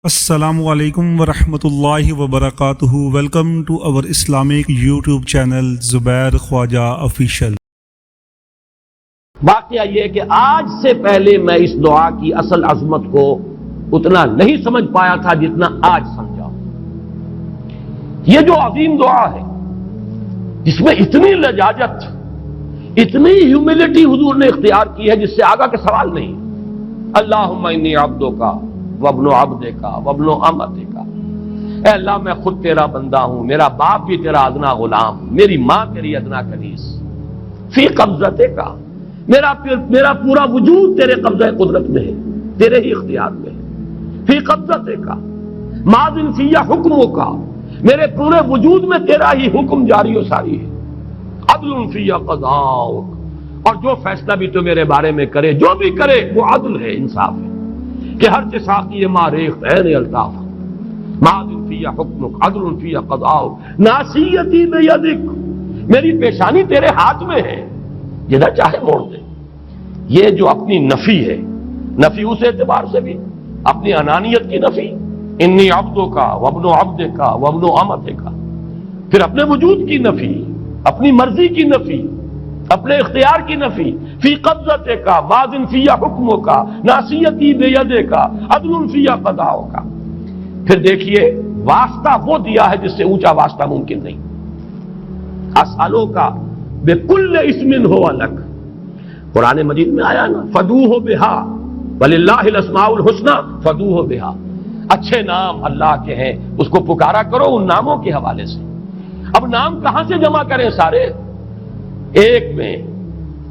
السلام علیکم ورحمۃ اللہ وبرکاتہ۔ ویلکم ٹو اور اسلامک یوٹیوب چینل زبیر خواجہ آفیشیل۔ واقعہ یہ کہ آج سے پہلے میں اس دعا کی اصل عظمت کو اتنا نہیں سمجھ پایا تھا جتنا آج سمجھا۔ یہ جو عظیم دعا ہے جس میں اتنی لجاجت، اتنی ہیوملٹی حضور نے اختیار کی ہے جس سے آگا کے سوال نہیں۔ اللہم انی عبدک وابن عبدک وابن امتک، اے اللہ میں خود تیرا بندہ ہوں، میرا باپ بھی تیرا ادنا غلام، میری ماں تیری ادنا کنیز، فی قبضتک، میرا پورا وجود تیرے قبضہ قدرت میں ہے، تیرے ہی اختیار میں ہے۔ فی قبضتک ماض فی حکمک، میرے پورے وجود میں تیرا ہی حکم جاری و ساری ہے۔ عدل فی قضاؤک، اور جو فیصلہ بھی تو میرے بارے میں کرے، جو بھی کرے وہ عدل ہے، انصاف ہے کہ ہر ساقی ماریخ عین الطاف، ماض فی حکمک عدل فی قضاؤک، ناصیتی بیدک، میری پیشانی تیرے ہاتھ میں ہے، جدھر چاہے موڑ دے۔ یہ جو اپنی نفی ہے، نفی اس اعتبار سے بھی اپنی انانیت کی نفی، انی عبدک وابن عبدک وابن امتک، پھر اپنے وجود کی نفی، اپنی مرضی کی نفی، اپنے اختیار کی نفی، فی قبضتک ماض فی حکمک ناصیتی بیدک عدل فی قضاؤک۔ پھر دیکھیے واسطہ وہ دیا ہے جس سے اونچا واسطہ ممکن نہیں۔ اسألوک بکل اسم ہو لک، قرآن مجید میں آیا نا، فدوہ بہا وللہ الاسماء الحسنی فدوہ بہا، اچھے نام اللہ کے ہیں، اس کو پکارا کرو ان ناموں کے حوالے سے۔ اب نام کہاں سے جمع کریں سارے؟ ایک میں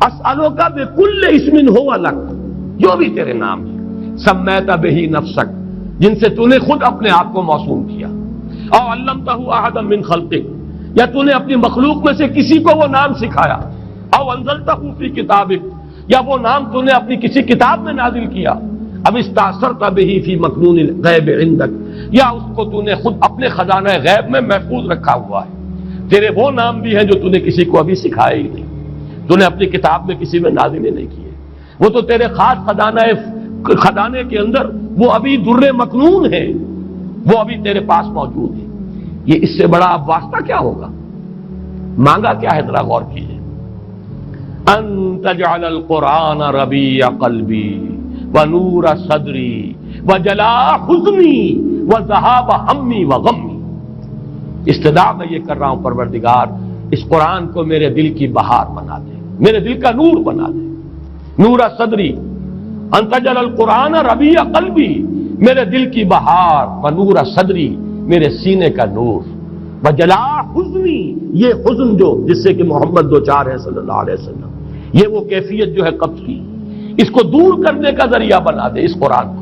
اسألوک بکل اسم ہو لک، جو بھی تیرے نام ہیں، سمیت بہ نفسک، جن سے تو نے خود اپنے آپ کو موسوم کیا، او علمتہ احدا من خلقک، یا تو نے اپنی مخلوق میں سے کسی کو وہ نام سکھایا، او انزلتہ فی کتابک، یا وہ نام تو نے اپنی کسی کتاب میں نازل کیا، اب استاثرت بہ فی مکنون الغیب عندک، یا اس کو تو نے خود اپنے خزانہ غیب میں محفوظ رکھا ہوا ہے۔ تیرے وہ نام بھی ہیں جو تو نے کسی کو ابھی سکھائے ہی نہیں، تو نے اپنی کتاب میں کسی میں نازل ہی نہیں کیے، وہ تو تیرے خاص خزانے کے اندر وہ ابھی در مکنون ہے، وہ ابھی تیرے پاس موجود ہے۔ یہ اس سے بڑا اب واسطہ کیا ہوگا؟ مانگا کیا ہے؟ ذرا غور کیجیے۔ ان تجعل القرآن ربیع قلبی ونور صدری وجلاء حزنی وذہاب ہمی وغمی، استدعا میں یہ کر رہا ہوں پروردگار، اس قرآن کو میرے دل کی بہار بنا دے، میرے دل کا نور بنا دے۔ نور صدری، ان تجعل القرآن ربیع قلبی، میرے دل کی بہار، ونور صدری، میرے سینے کا نور، وجلاء حزنی، یہ حزن جو جس سے کہ محمد دوچار ہے صلی اللہ علیہ وسلم، یہ وہ کیفیت جو ہے قبض کی، اس کو دور کرنے کا ذریعہ بنا دے اس قرآن کو۔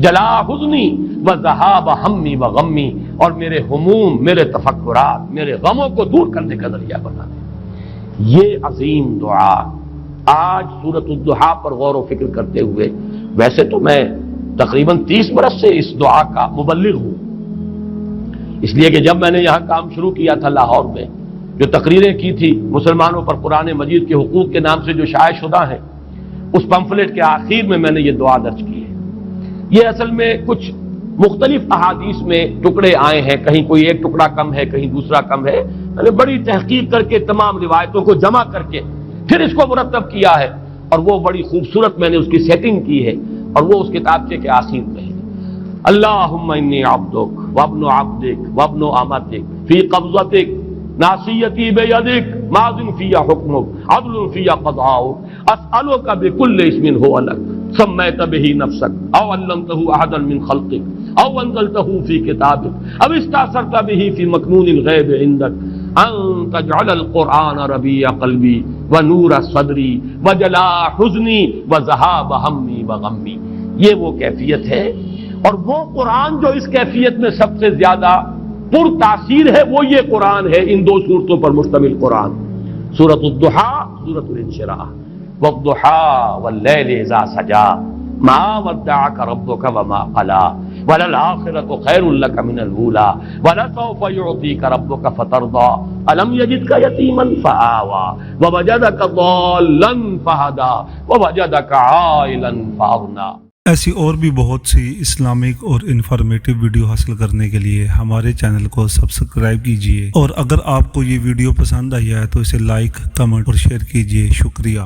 جلاء حزنی وذہاب ہمی وغمی، اور میرے ہموم، میرے تفکرات، میرے غموں کو دور کرنے کا ذریعہ بنا دے۔ یہ عظیم دعا آج سورۃ الضحیٰ پر غور و فکر کرتے ہوئے، ویسے تو میں تقریباً 30 برس سے اس دعا کا مبلغ ہوں، اس لیے کہ جب میں نے یہاں کام شروع کیا تھا لاہور میں، جو تقریریں کی تھی مسلمانوں پر قرآن مجید کے حقوق کے نام سے جو شائع شدہ ہیں، اس پمفلٹ کے آخر میں نے یہ دعا درج کی ہے۔ یہ اصل میں کچھ مختلف احادیث میں ٹکڑے آئے ہیں، کہیں کوئی ایک ٹکڑا کم ہے، کہیں دوسرا کم ہے، میں نے بڑی تحقیق کر کے تمام روایتوں کو جمع کر کے پھر اس کو مرتب کیا ہے، اور وہ بڑی خوبصورت میں نے اس کی سیٹنگ کی ہے، اور وہ اس کتابچے کے آخر میں ہے۔ اللہم انی عبدک وابن عبدک وابن امتک فی قبضتک ناصیتی بیدک ماض فی حکمک عدل فی قضاؤک، اسألک بکل اسم ہو لک سمیت بہ نفسک او علمتہ احدا من خلقک او انزلتہ فی کتابک او استاثرت بہ فی مکنون الغیب عندک ان تجعل القرآن ربیع قلبی ونور صدری وجلاء حزنی وذہاب ہمی وغمی۔ یہ وہ کیفیت ہے، اور وہ قرآن جو اس کیفیت میں سب سے زیادہ پر تاثیر ہے وہ یہ قرآن ہے، ان دو صورتوں پر مشتمل قرآن، سورۃ الضحیٰ، سورۃ الانشراح۔ والضحیٰ واللیل اذا سجا ما ودعک ربک وما قلی وللآخرۃ خیر لک من الاولی ولسوف یعطیک ربک فترضی الم یجدک یتیما فآوی ووجدک ضالا فہدی ووجدک عائلا فاغنی۔ ایسی اور بھی بہت سی اسلامک اور انفارمیٹیو ویڈیو حاصل کرنے کے لیے ہمارے چینل کو سبسکرائب کیجیے، اور اگر آپ کو یہ ویڈیو پسند آئی ہے تو اسے لائک، کمنٹ اور شیئر کیجیے۔ شکریہ۔